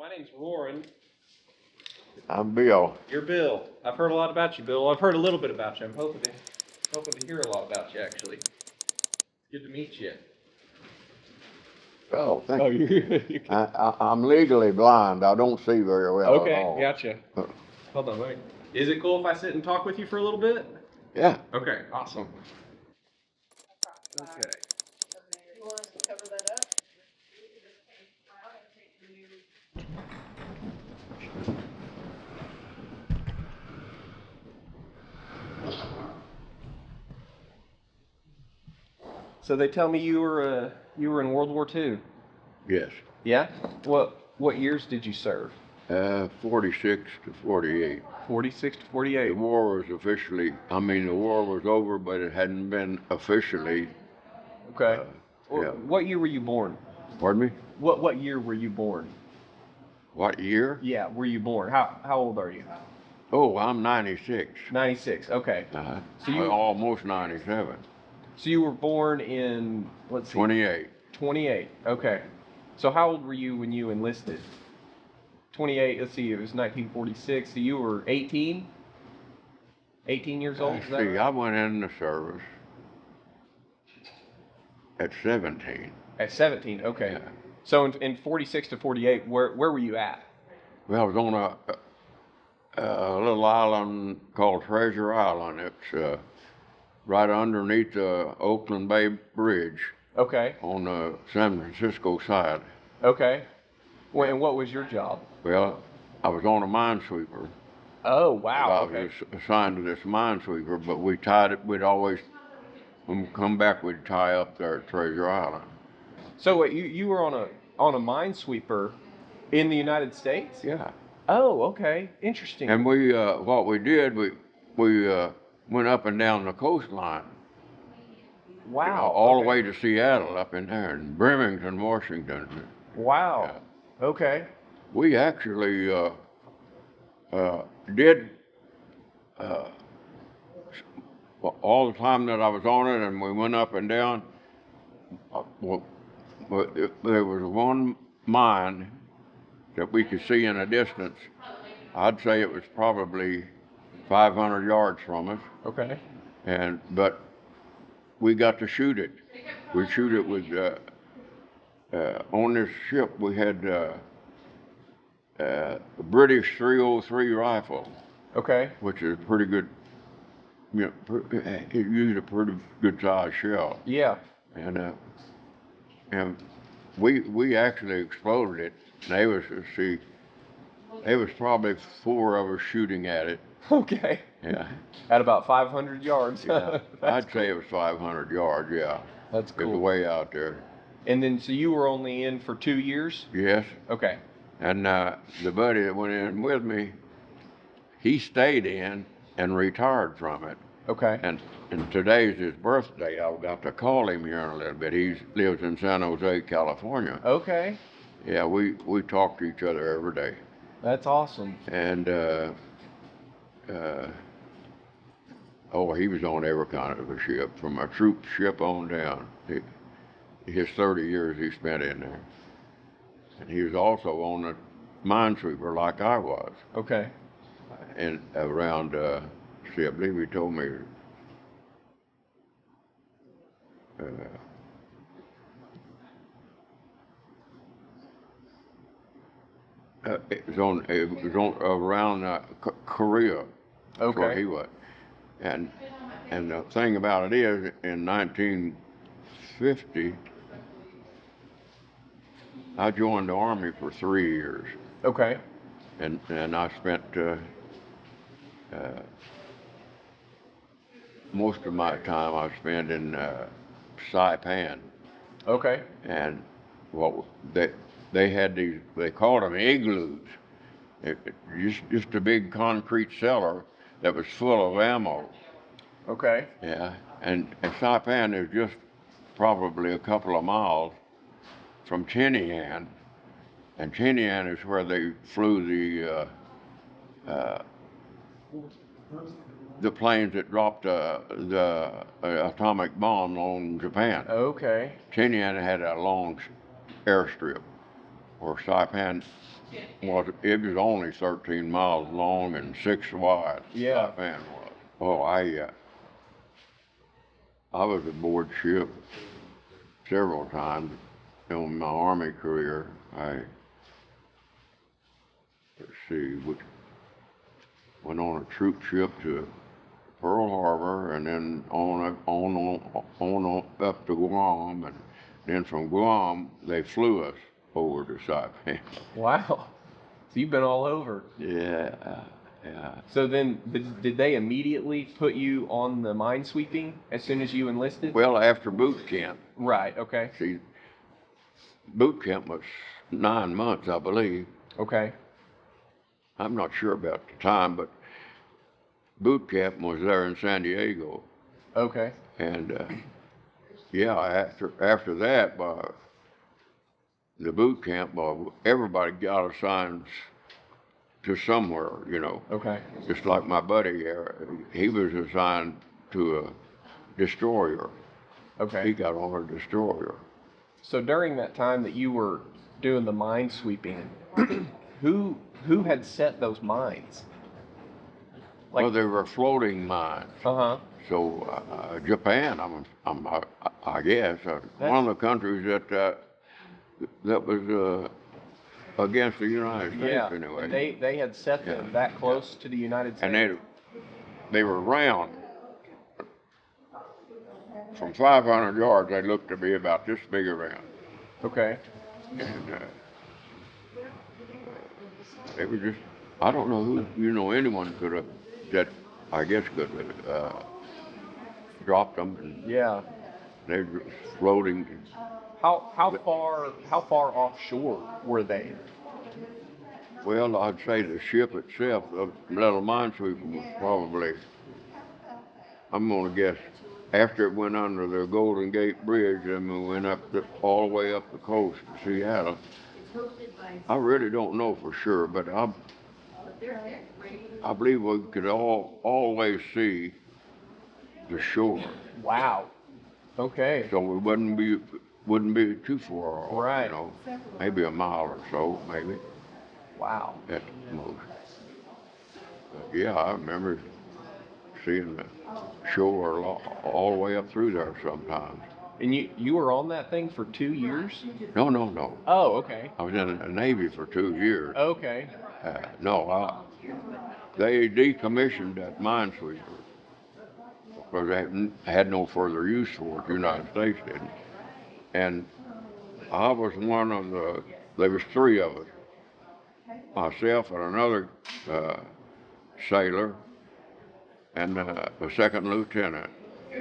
My name's Warren. I'm Bill. You're Bill. I've heard a lot about you, Bill. I've heard a little bit about you. I'm hoping to hear a lot about you, actually. Good to meet you. Oh, thank you. You I'm legally blind. I don't see very well at Okay, all. gotcha. Hold on, wait. Is it cool if I sit and talk with you for a little bit? Yeah. Okay, awesome. Okay. You want us to cover that up? So they tell me you were in World War II. Yes. Yeah? What years did you serve? 46 to 48. 46 to The 48. war was the war was over, but it hadn't been officially. Okay. Yeah. What year were you born? Pardon me? What year were you born? What year? Yeah, were you born? How old are you? Oh, I'm 96. 96. Okay. So you almost 97. So you were born in, let's see. 28. 28. Okay. So how old were you when you enlisted? 28. Let's see. It was 1946. So you were 18. 18 years old. Is that right? I went in the service at 17. At 17. Okay. Yeah. So in 46 to 48, where were you at? Well, I was on a little island called Treasure Island. It's right underneath the Oakland Bay Bridge. Okay. On the San Francisco side. Okay. Well, and what was your job? Well, I was on a mine sweeper. Oh, wow. I was assigned to this mine sweeper, but we tied it. We'd always, when we come back, we'd tie up there at Treasure Island. So wait, you were on a mine sweeper in the United States? Yeah. Oh, okay. Interesting. And we, what we did, we went up and down the coastline. Wow. All the way to Seattle, up in there, in Bremerton, Washington. Wow. Yeah. Okay. We actually did all the time that I was on it, and we went up and down. There was one mine that we could see in a distance. I'd say it was probably 500 yards from us. Okay. But we got to shoot it. We shoot it with on this ship we had a British .303 rifle. Okay. Which is pretty good. You know, it used a pretty good sized shell. Yeah. And we actually exploded it. And there was probably 4 of us shooting at it. Okay. Yeah. At about 500 yards. Yeah. I'd say it was 500 yards. Yeah. That's cool. It was way out there. And then, so you were only in for 2 years? Yes. Okay. And the buddy that went in with me, he stayed in and retired from it. Okay. And today's his birthday. I've got to call him here in a little bit. He lives in San Jose, California. Okay. Yeah, we talk to each other every day. That's awesome. And he was on every kind of a ship, from a troop ship on down. His 30 years he spent in there. And he was also on a mine sweeper like I was. Okay. And around, I believe he told me, it was on around Korea. That's where he was. And the thing about it is, in 1950, I joined the Army for 3 years. Okay. And I spent most of my time I spent in Saipan. Okay. And they had these, they called them igloos. Just a big concrete cellar that was full of ammo. Okay. Yeah. And Saipan is just probably a couple of miles from Tinian. And Tinian is where they flew the planes that dropped the atomic bomb on Japan. Okay. Tinian had a long airstrip, where Saipan was, it was only 13 miles long and 6 wide. Yeah. Saipan was. Oh, I was aboard ship several times in my Army career. Let's see, we went on a troop ship to Pearl Harbor, and then on up to Guam, and then from Guam they flew us over to Saipan. Wow. So you've been all over. Yeah, yeah. So then, did they immediately put you on the mine sweeping as soon as you enlisted? Well, after boot camp. Right. Okay. See, boot camp was 9 months, I believe. Okay. I'm not sure about the time, but boot camp was there in San Diego. Okay. And yeah, after that, the boot camp, everybody got assigned to somewhere, you know. Okay. Just like my buddy, he was assigned to a destroyer. Okay. He got on a destroyer. So during that time that you were doing the mine sweeping, who had set those mines? Well, they were floating mines. Uh-huh. So Japan, I guess, one of the countries that was against the United States, Yeah. anyway. They had set them that close to the United States. And they were round. From 500 yards, they looked to be about this big around. Okay. And it was just, I don't know who, anyone could have, that I guess could have dropped them. And Yeah. they were floating. How far offshore were they? Well, I'd say the ship itself, the little mine sweeper, was probably, I'm going to guess, after it went under the Golden Gate Bridge and we went all the way up the coast to Seattle. I really don't know for sure, but I believe we could always see the shore. Wow. Okay. So we wouldn't be too far off, Right. Maybe a mile or so, maybe. Wow. At most. But yeah, I remember seeing the shore all the way up through there sometimes. And you were on that thing for 2 years? No. Oh, okay. I was in the Navy for 2 years. Okay. They decommissioned that mine sweeper because they had no further use for it. The United States didn't. And I was one of there was 3 of us. Myself and another sailor and a second lieutenant.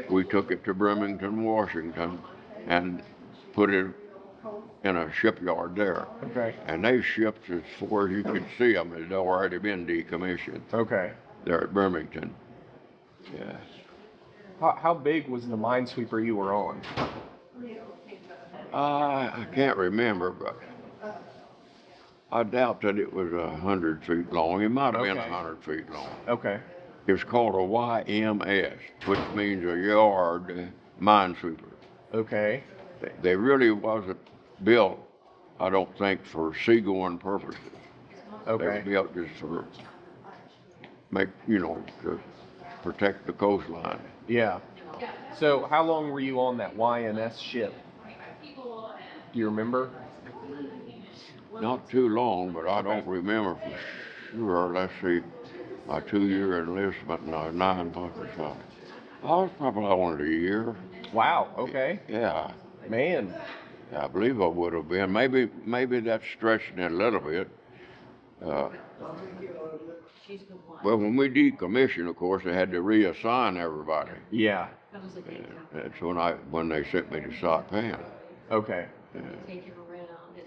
We took it to Bremerton, Washington, and put it in a shipyard there. Okay. And they shipped as far as you could see them. They'd already been decommissioned. Okay. There at Bremerton. Yeah. How big was the mine sweeper you were on? I can't remember, but I doubt that it was 100 feet long. It might have been 100 feet long. Okay. It was called a YMS, which means a yard mine sweeper. Okay. They really wasn't built, I don't think, for seagoing purposes. Okay. They were built just for to protect the coastline. Yeah. So how long were you on that YMS ship? Do you remember? Not too long, but I don't remember for sure. Let's see, my 2-year enlistment, and I was 9 months or something. I was probably on a year. Wow. Okay. Yeah. Man. I believe I would have been. Maybe that's stretching it a little bit. Well, when we decommissioned, of course, they had to reassign everybody. Yeah. That's when they sent me to Saipan. Okay. Take him around and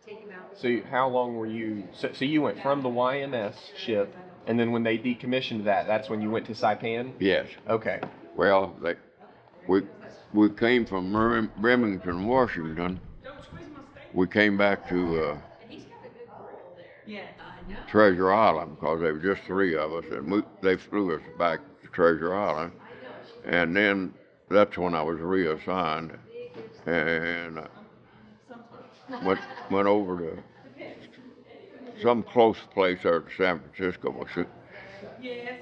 take him out. So how long were you? So you went from the YMS ship, and then when they decommissioned that's when you went to Saipan? Yes. Okay. Well, we came from Bremerton, Washington. We came back to Treasure Island because there were just 3 of us, and they flew us back to Treasure Island, and then that's when I was reassigned, and went over to some close place there to San Francisco. Yes,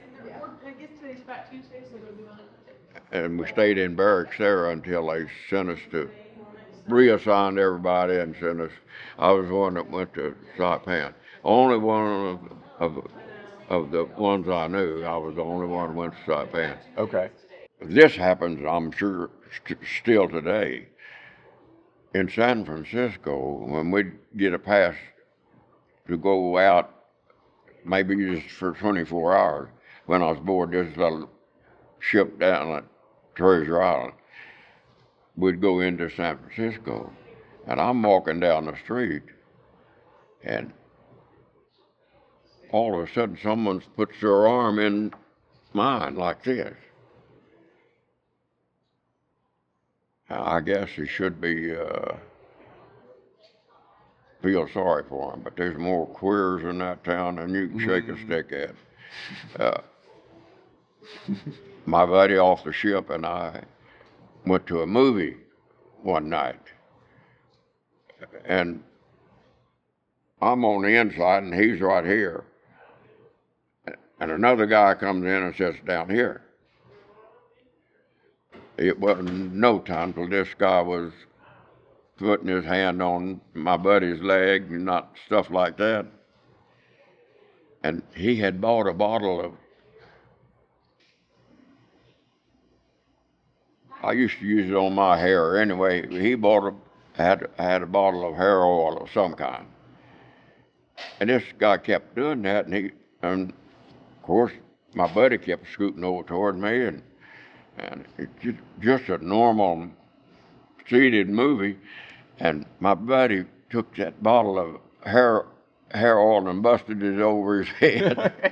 I guess today's Fat Tuesday, so they'll be on it. And we stayed in barracks there until they sent us to reassigned everybody and sent us. I was the one that went to Saipan. Only one of the ones I knew. I was the only one that went to Saipan. Okay. This happens, I'm sure, still today. In San Francisco, when we get a pass to go out, maybe just for 24 hours, when I was aboard this little ship down at Treasure Island, we'd go into San Francisco, and I'm walking down the street, and all of a sudden someone puts their arm in mine like this. I guess he should be feel sorry for him, but there's more queers in that town than you can shake a stick at. My buddy off the ship and I went to a movie one night, and I'm on the inside and he's right here, and another guy comes in and sits down here. It wasn't no time till this guy was putting his hand on my buddy's leg and not stuff like that. And he had bought a bottle of, I used to use it on my hair anyway. He had a bottle of hair oil of some kind. And this guy kept doing that, and of course my buddy kept scooting over toward me, and it's just a normal seated movie, and my buddy took that bottle of hair oil and busted it over his head.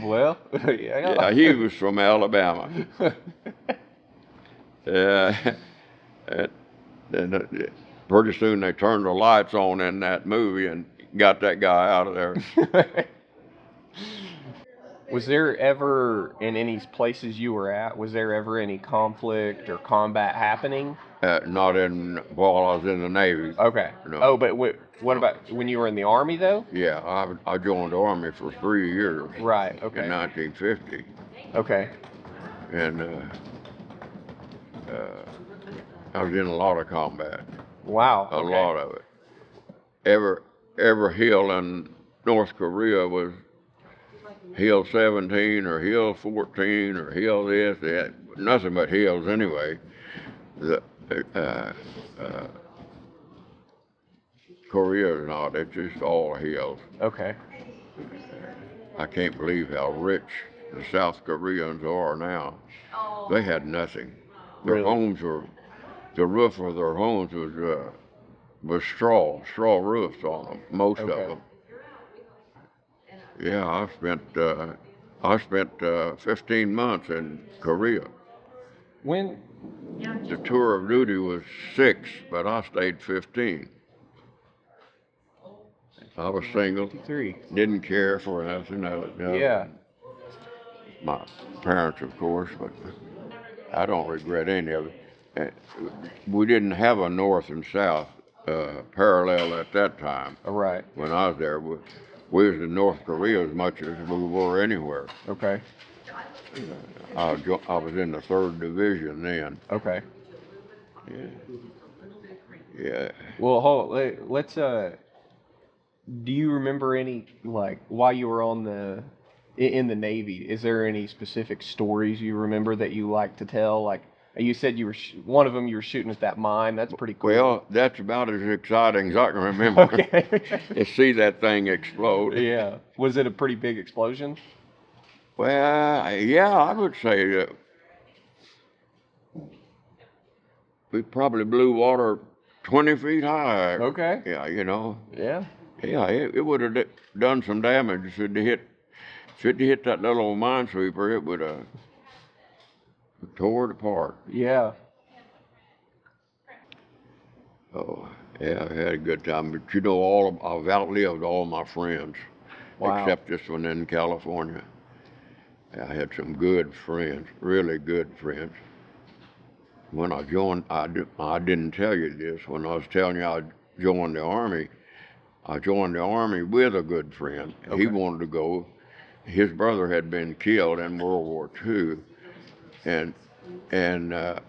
Well, yeah, he was from Alabama. And pretty soon they turned the lights on in that movie and got that guy out of there. Was there ever, in any places you were at, was there ever any conflict or combat happening? Not while I was in the Navy. Okay. No. Oh, but what about when you were in the Army, though? Yeah, I joined the Army for 3 years. Right, okay. In 1950. Okay. And I was in a lot of combat. Wow. A lot of it. Every hill in North Korea was Hill 17 or Hill 14 or Hill this. They had nothing but hills anyway. Korea is not. It's just all hills. Okay. I can't believe how rich the South Koreans are now. They had nothing. Their homes were, the roof of their homes was straw roofs on them, most of them. Yeah, I spent 15 months in Korea. When? The tour of duty was 6, but I stayed 15. I was single. 3. Didn't care for nothing. Yeah. My parents, of course, but I don't regret any of it. We didn't have a north and south parallel at that time. Right. When I was there, we was in North Korea as much as we were anywhere. Okay. I was in the 3rd Division then. Okay. Yeah. Well, let's do you remember any, like, while you were in the Navy, is there any specific stories you remember that you like to tell? Like, you said you were, one of them you were shooting at that mine. That's pretty cool. Well, that's about as exciting as I can remember. Okay. To see that thing explode. Yeah. Was it a pretty big explosion? Well, yeah, I would say that we probably blew water 20 feet high. Okay. Yeah, you know. Yeah. Yeah, it would have done some damage. If it hit that little old mine sweeper, it would have tore it apart. Yeah. Oh, yeah, I had a good time. But you know, I've outlived all my friends. Wow. Except this one in California. I had some good friends, really good friends. When I joined, I didn't tell you this. When I was telling you I join the Army, I joined the Army with a good friend. Okay. He wanted to go. His brother had been killed in World War II, and the,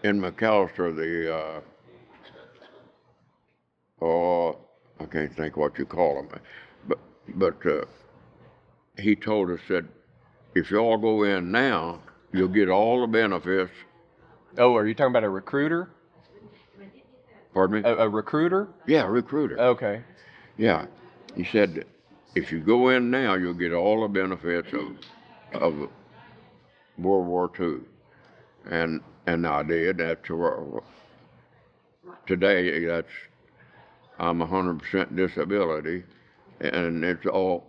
in McAllister, oh, I can't think what you call them, but he told us that if y'all go in now, you'll get all the benefits. Oh, are you talking about a recruiter? Pardon me? A recruiter? Yeah, recruiter. Okay. Yeah, he said if you go in now, you'll get all the benefits of World War II, and I did. Today. I'm 100% disability, and it's all.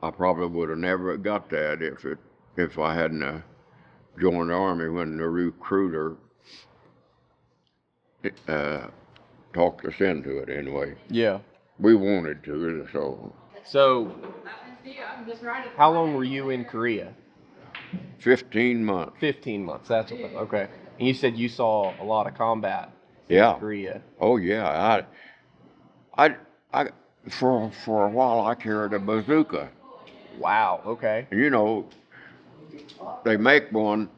I probably would have never got that if I hadn't joined the Army when the recruiter talked us into it. Anyway, Yeah. we wanted to, so. So, how long were you in Korea? 15 months. 15 months. That's what. Okay. And you said you saw a lot of combat in Yeah. Korea. Oh yeah. I for a while I carried a bazooka. Wow. Okay. You know, they make one.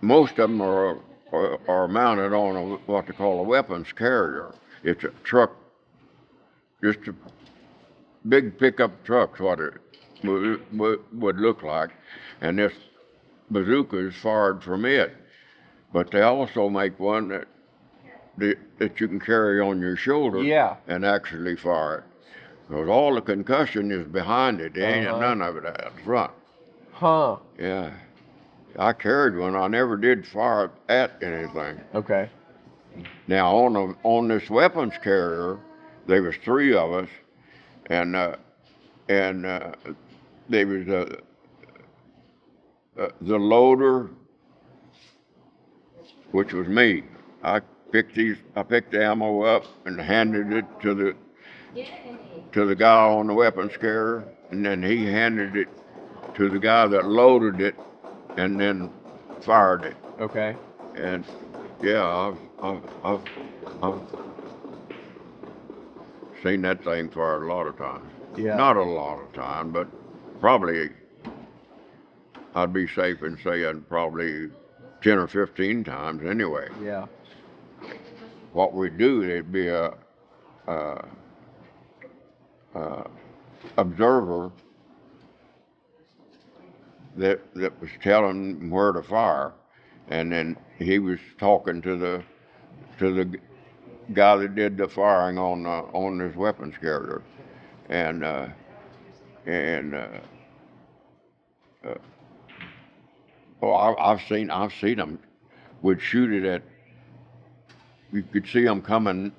Most of them are mounted on what they call a weapons carrier. It's a truck, just a big pickup truck's what it would look like, and this bazooka is fired from it. But they also make one that you can carry on your shoulder. Yeah. And actually fire it. Because all the concussion is behind it. There ain't none of it at the front. Huh. Yeah. I carried one. I never did fire at anything. Okay. Now on this weapons carrier, there was 3 of us, and there was the loader, which was me. I picked the ammo up and handed it to the guy on the weapons carrier, and then he handed it to the guy that loaded it, and then fired it. Okay. And yeah, I've seen that thing fired a lot of times. Yeah. Not a lot of time, but probably I'd be safe in saying probably 10 or 15 times anyway. Yeah. What we do, there'd be a observer that was telling where to fire, and then he was talking to the guy that did the firing on this weapons carrier, and I've seen them would shoot it at. You could see them coming.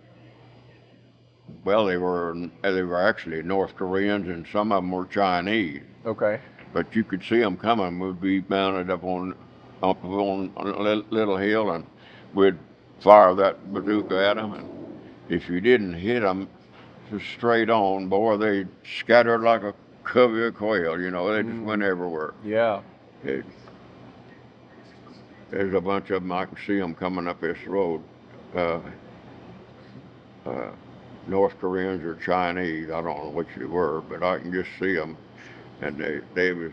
Well, they were actually North Koreans, and some of them were Chinese. Okay. But you could see them coming. We'd be mounted up on a little hill, and we'd fire that bazooka at them. And if you didn't hit them just straight on, boy, they scattered like a covey of quail. You know, they just went everywhere. Yeah. There's a bunch of them. I can see them coming up this road. North Koreans or Chinese, I don't know which they were, but I can just see them. And they was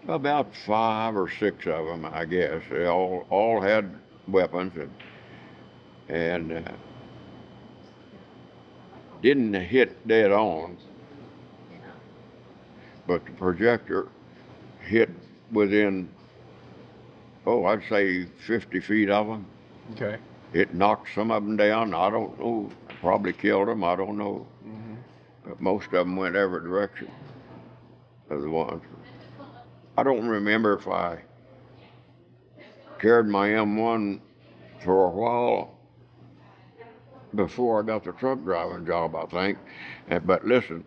about 5 or 6 of them, I guess. They all had weapons and didn't hit dead on, but the projector hit within, I'd say 50 feet of them. Okay. It knocked some of them down. I don't know. Probably killed them. I don't know. Mm-hmm. But most of them went every direction of the ones. I don't remember if I carried my M1 for a while before I got the truck driving job, I think. But listen,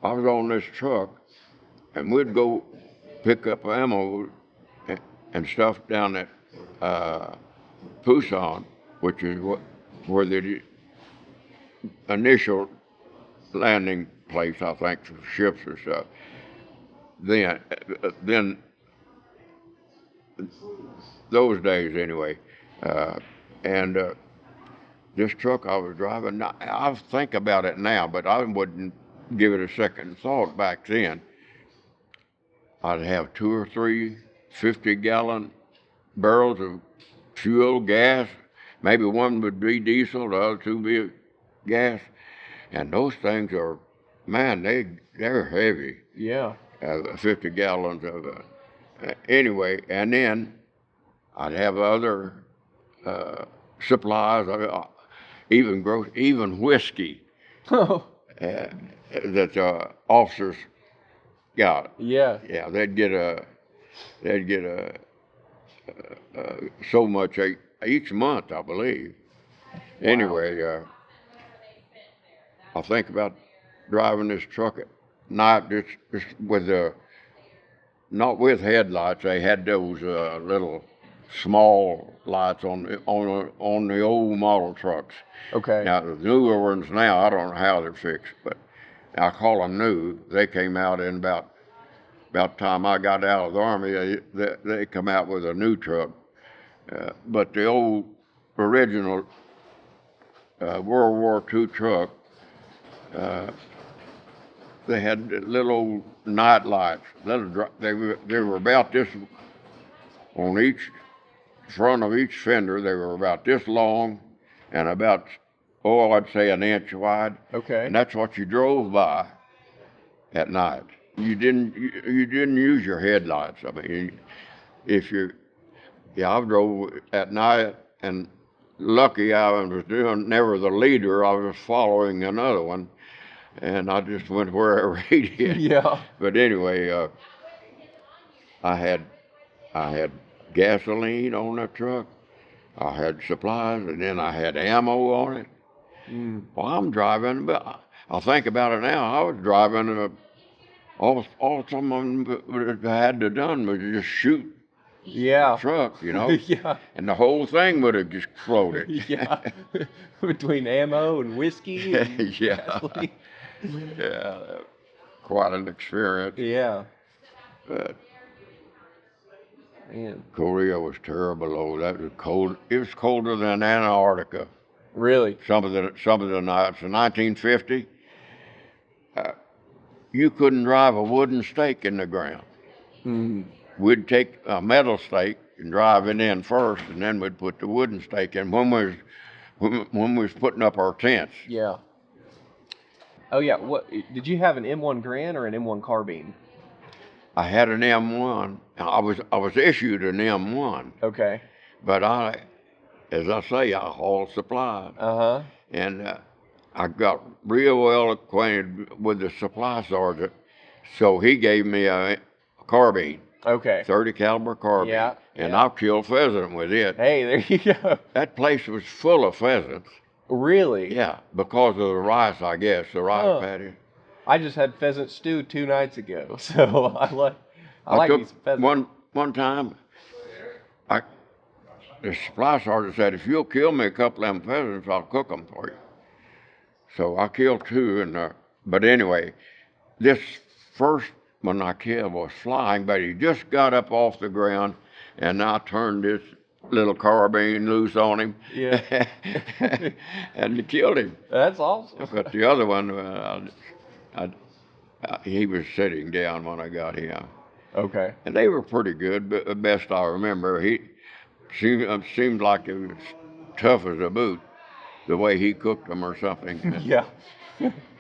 I was on this truck, and we'd go pick up ammo and stuff down at Pusan, which is where the initial landing place, I think, for ships and stuff. Then those days anyway. And this truck I was driving, I think about it now, but I wouldn't give it a second thought back then. I'd have 2 or 3 50-gallon barrels of fuel, gas. Maybe one would be diesel, the other two be gas. And those things are, man, they're heavy. Yeah. 50 gallons of anyway. And then I'd have other supplies, even whiskey Oh. that officers got. Yeah. Yeah, they'd get so much each month, I believe. Wow. Anyway, I think about driving this truck at night, just with not with headlights. They had those little small lights on the old model trucks. Okay. Now the newer ones now, I don't know how they're fixed, but I call them new. They came out in about the time I got out of the Army. They come out with a new truck. But the old original World War II truck, they had little old night lights. They were about this on each front of each fender. They were about this long and about, I'd say an inch wide. Okay. And that's what you drove by at night. You didn't use your headlights. I mean, I drove at night, and lucky I was never the leader. I was following another one, and I just went wherever he did. Yeah. But anyway, I had gasoline on that truck. I had supplies, and then I had ammo on it. Well, I'm driving, but I think about it now. I was driving, all someone had to done was just shoot Yeah. the truck, Yeah. and the whole thing would have just exploded. Yeah. Between ammo and whiskey and Yeah. gasoline. Yeah, quite an experience. Yeah. But Man. Korea was terrible. Oh, that was cold. It was colder than Antarctica. Really? Some of the nights. In 1950, you couldn't drive a wooden stake in the ground. Mm. We'd take a metal stake and drive it in first, and then we'd put the wooden stake in when we was putting up our tents. Yeah. Oh yeah. What did you have, an M1 Garand or an M1 carbine? I had an M1. I was issued an M1, Okay. but as I say, I hauled supplies. Uh-huh. And I got real well acquainted with the supply sergeant, so he gave me a carbine, Okay. 30 caliber carbine, Yeah, and yeah. I killed pheasant with it. Hey, there you go. That place was full of pheasants. Really? Yeah, because of the rice, I guess, the rice paddy. I just had pheasant stew 2 nights ago, so I like took these pheasants. one time. The supply sergeant said, "If you'll kill me a couple of them pheasants, I'll cook them for you." So I killed 2, but anyway, this first one I killed was flying, but he just got up off the ground, and I turned this little carbine loose on him, Yeah. and killed him. That's awesome. But the other one, he was sitting down when I got him, Okay. and they were pretty good. But best I remember, he seemed like it was tough as a boot, the way he cooked them or something. Yeah.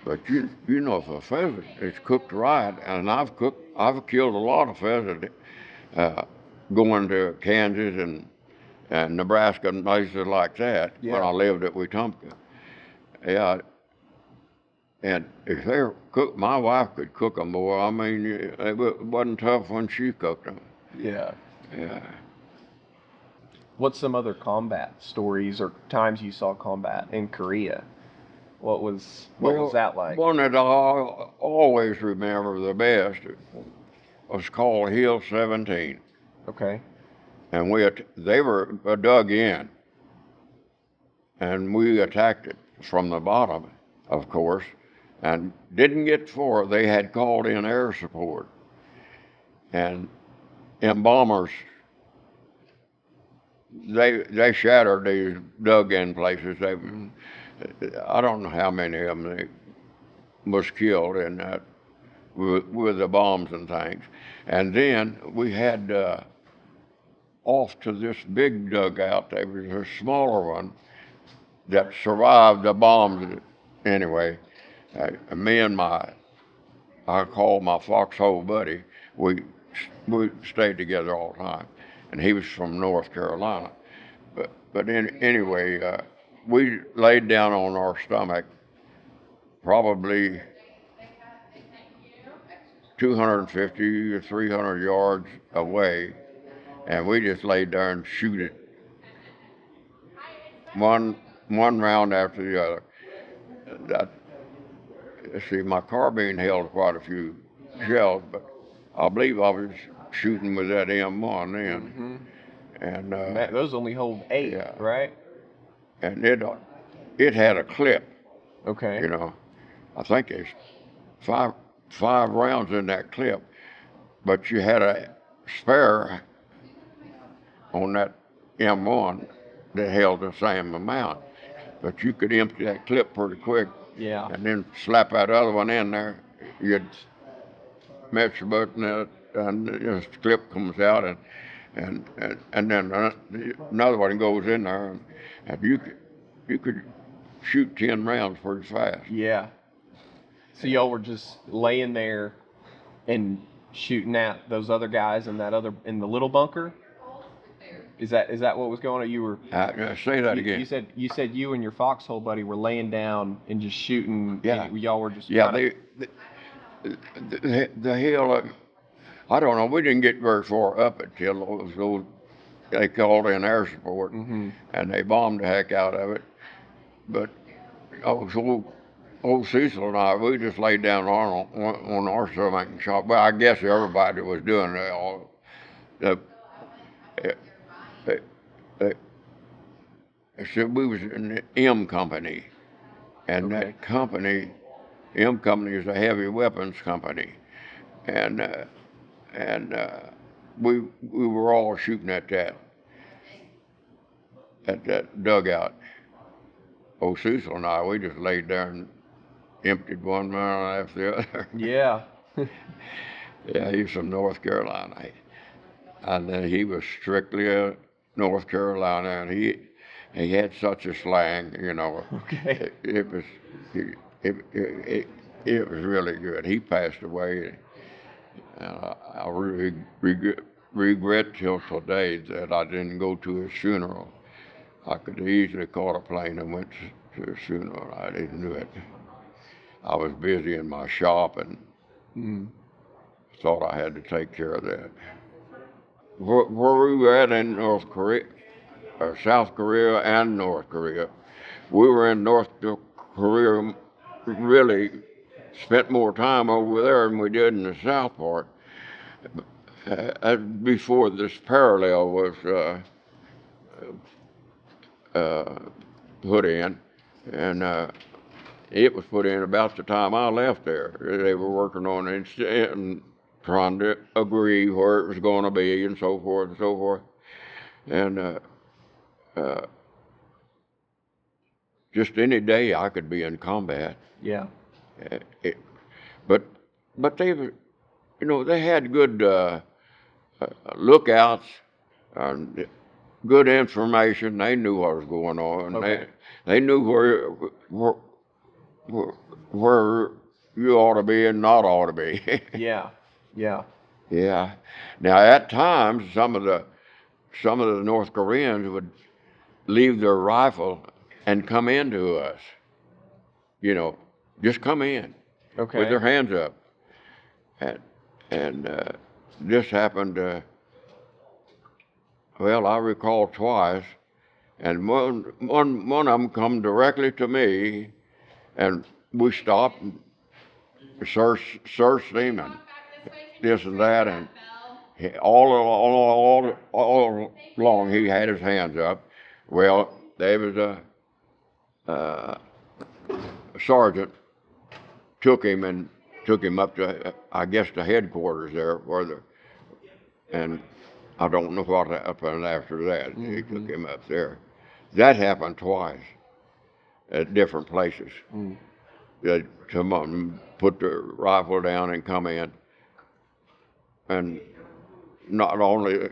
But you know, if a pheasant is cooked right, and I've killed a lot of pheasant going to Kansas and Nebraska and places like that when I lived at Wetumpka. Yeah, and if they're cooked, my wife could cook them, boy. I mean, it wasn't tough when she cooked them. Yeah. Yeah. What's some other combat stories or times you saw combat in Korea? What was that like? One that I always remember the best was called Hill 17. Okay. And they were dug in, and we attacked it from the bottom, of course, and didn't get far. They had called in air support, and embalmers they shattered these dug-in places. I don't know how many of them they was killed in that with the bombs and things. And then we had off to this big dugout. There was a smaller one that survived the bombs. Anyway, me and I called my foxhole buddy. We stayed together all the time, and he was from North Carolina. But anyway, we laid down on our stomach, probably 250 or 300 yards away, and we just laid there and shoot it one round after the other. That, see, my carbine held quite a few shells, but I believe I was shooting with that M1 then. And those only hold 8, yeah. right? And it had a clip. Okay. You know, I think there's five rounds in that clip, but you had a spare on that M1 that held the same amount. But you could empty that clip pretty quick. Yeah. And then slap that other one in there. You'd mess your button and the clip comes out, and then another one goes in there, and you could shoot 10 rounds pretty fast. Yeah. So y'all were just laying there and shooting at those other guys in the little bunker? Is that what was going on? You were say that again. You said you and your foxhole buddy were laying down and just shooting. Yeah. And y'all were just the hill. I don't know. We didn't get very far up it till they called in air support, and they bombed the heck out of it. But old Cecil and I, we just laid down on our stomach and shot. Well, I guess everybody was doing that. All so we was in the M Company, and that company, M Company, is a heavy weapons company, and we were all shooting at that dugout. Old Cecil and I, we just laid there and emptied one round after the other. Yeah. Yeah, he's from North Carolina, and then he was strictly a North Carolina, and he had such a slang, you know. Okay. It was really good. He passed away, and I really regret till today that I didn't go to his funeral. I could easily caught a plane and went to his funeral. I didn't do it. I was busy in my shop and thought I had to take care of that. Where we were at in North Korea, South Korea and North Korea, we were in North Korea, really spent more time over there than we did in the south part. Before this parallel was put in, and it was put in about the time I left there. They were working on it and trying to agree where it was going to be and so forth and so forth. And just any day I could be in combat. Yeah. But they were, you know, they had good lookouts and good information. They knew what was going on. Okay. They knew where you ought to be and not ought to be. Yeah. Yeah. Yeah. Now at times some of the North Koreans would leave their rifle and come into us. You know, just come in. Okay. With their hands up. And this happened, well, I recall twice, and one of them come directly to me, and we stopped and searched him and this and that, and all along he had his hands up. Well, there was a sergeant took him up to, I guess, the headquarters there, and I don't know what happened after that. He took Mm-hmm. him up there. That happened twice at different places. Mm. They'd come on, put the rifle down and come in. And not only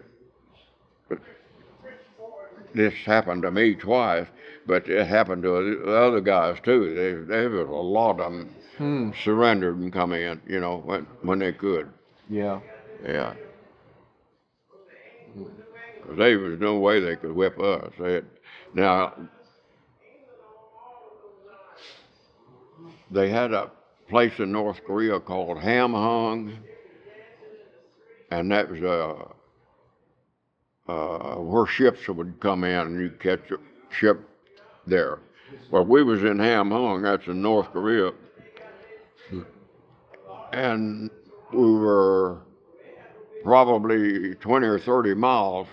this happened to me twice, but it happened to the other guys too. There was a lot of them Hmm. surrendered and come in, you know, when they could. Yeah. Yeah. 'Cause there was no way they could whip us. Now, they had a place in North Korea called Ham Hung, and that was where ships would come in and you'd catch a ship there. Well, we was in Ham Hung, that's in North Korea, and we were probably 20 or 30 miles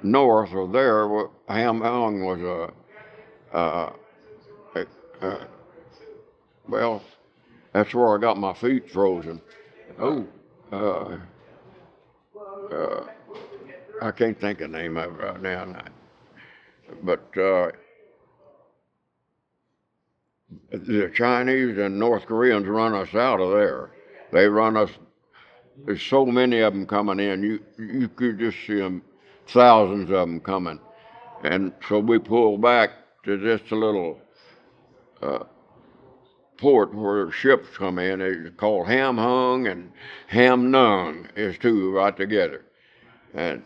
north of there. Ham Hung was a well, that's where I got my feet frozen. Oh. Uh, uh, I can't think of the name of it right now. But the Chinese and North Koreans run us out of there. They run us. There's so many of them coming in. You could just see them, thousands of them coming. And so we pulled back to just a little port where ships come in. It's called Ham Hung and Ham Nung is two right together. And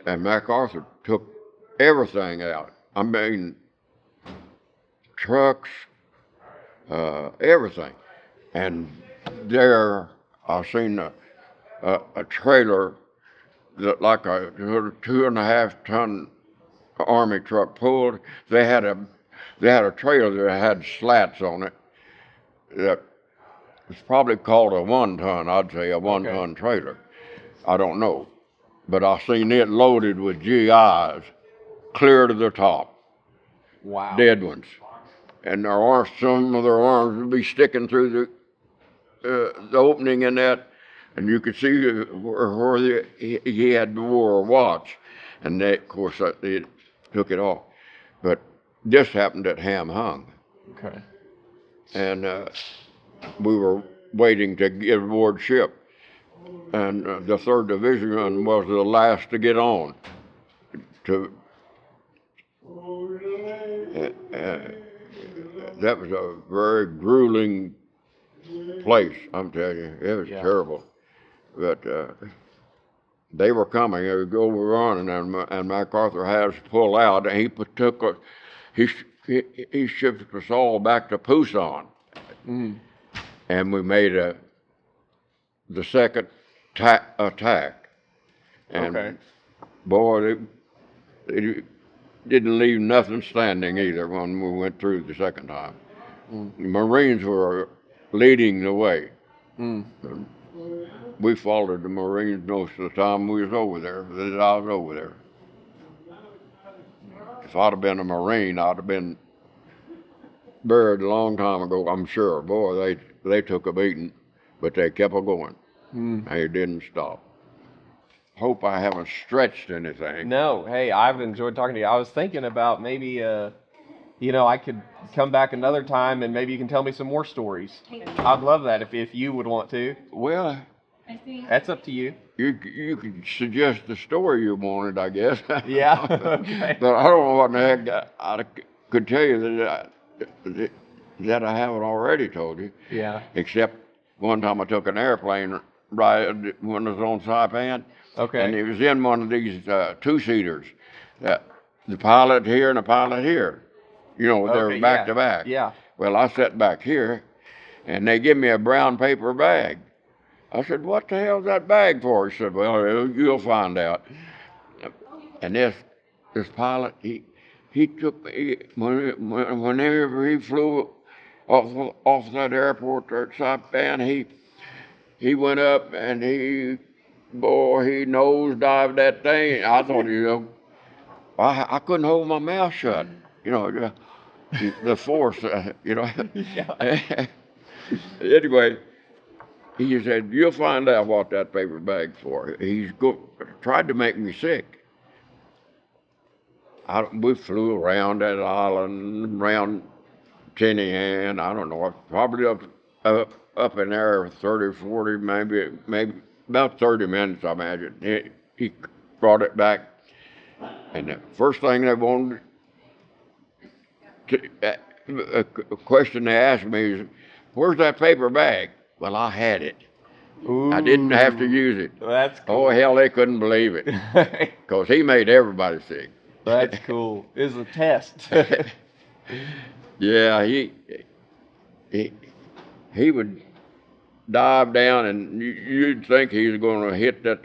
MacArthur took everything out. I mean, trucks, everything. And there I seen a trailer that like a 2.5 ton army truck pulled. They had a trailer that had slats on it that was probably called a 1 ton. I'd say a 1 ton trailer. I don't know, but I seen it loaded with GIs clear to the top. Wow. Dead ones, and their arms, some of their arms would be sticking through the opening in that, and you could see where he had wore a watch, and they, of course, they took it off. But this happened at Ham Hung, Okay. and we were waiting to get aboard ship, and the 3rd Division was the last to get on. That was a very grueling place, I'm telling you. It was terrible. But they were coming. They would go over and MacArthur had us pull out, and he shipped us all back to Pusan. Mm. And we made the second attack. And boy, they didn't leave nothing standing either when we went through the second time. Mm. The Marines were leading the way. Mm. We followed the Marines most of the time we was over there, that I was over there. If I'd have been a Marine, I'd have been buried a long time ago, I'm sure. Boy, they took a beating, but they kept on going. Mm. They didn't stop. Hope I haven't stretched anything. No, hey, I've enjoyed talking to you. I was thinking about maybe, I could come back another time and maybe you can tell me some more stories. I'd love that if you would want to. Well, That's up to you. you could suggest the story you wanted, I guess. Yeah. Okay. But I don't know what the heck I could tell you that I haven't already told you. Yeah. Except one time I took an airplane ride when I was on Saipan. Okay. And it was in one of these 2-seaters. The pilot here and the pilot here. You know, they're back to back. Yeah. Well, I sat back here, and they give me a brown paper bag. I said, "What the hell's that bag for?" He said, "Well, you'll find out." And this pilot, he took me, whenever he flew off that airport there at Saipan, he went up and he nosedived that thing. I thought, I couldn't hold my mouth shut. The force, Yeah. Anyway, He said, "You'll find out what that paper bag's for." Tried to make me sick. We flew around that island, around Tenny Ann. I don't know, probably up in there 30, 40, maybe about 30 minutes, I imagine. He brought it back, and the first thing they wanted a question they asked me is, "Where's that paper bag?" Well, I had it. Ooh, I didn't have to use it. that's Oh, cool. hell, they couldn't believe it. Because he made everybody sick. That's cool. It was a test. Yeah, he would dive down, and you'd think he was going to hit that,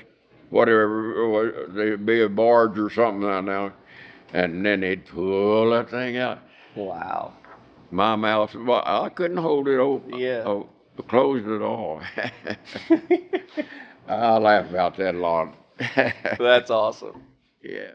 whatever, there'd be a barge or something down there, and then he'd pull that thing out. Wow. My mouth, well, I couldn't hold it open. Yeah. Closed at all. I laugh about that a lot. That's awesome. Yeah.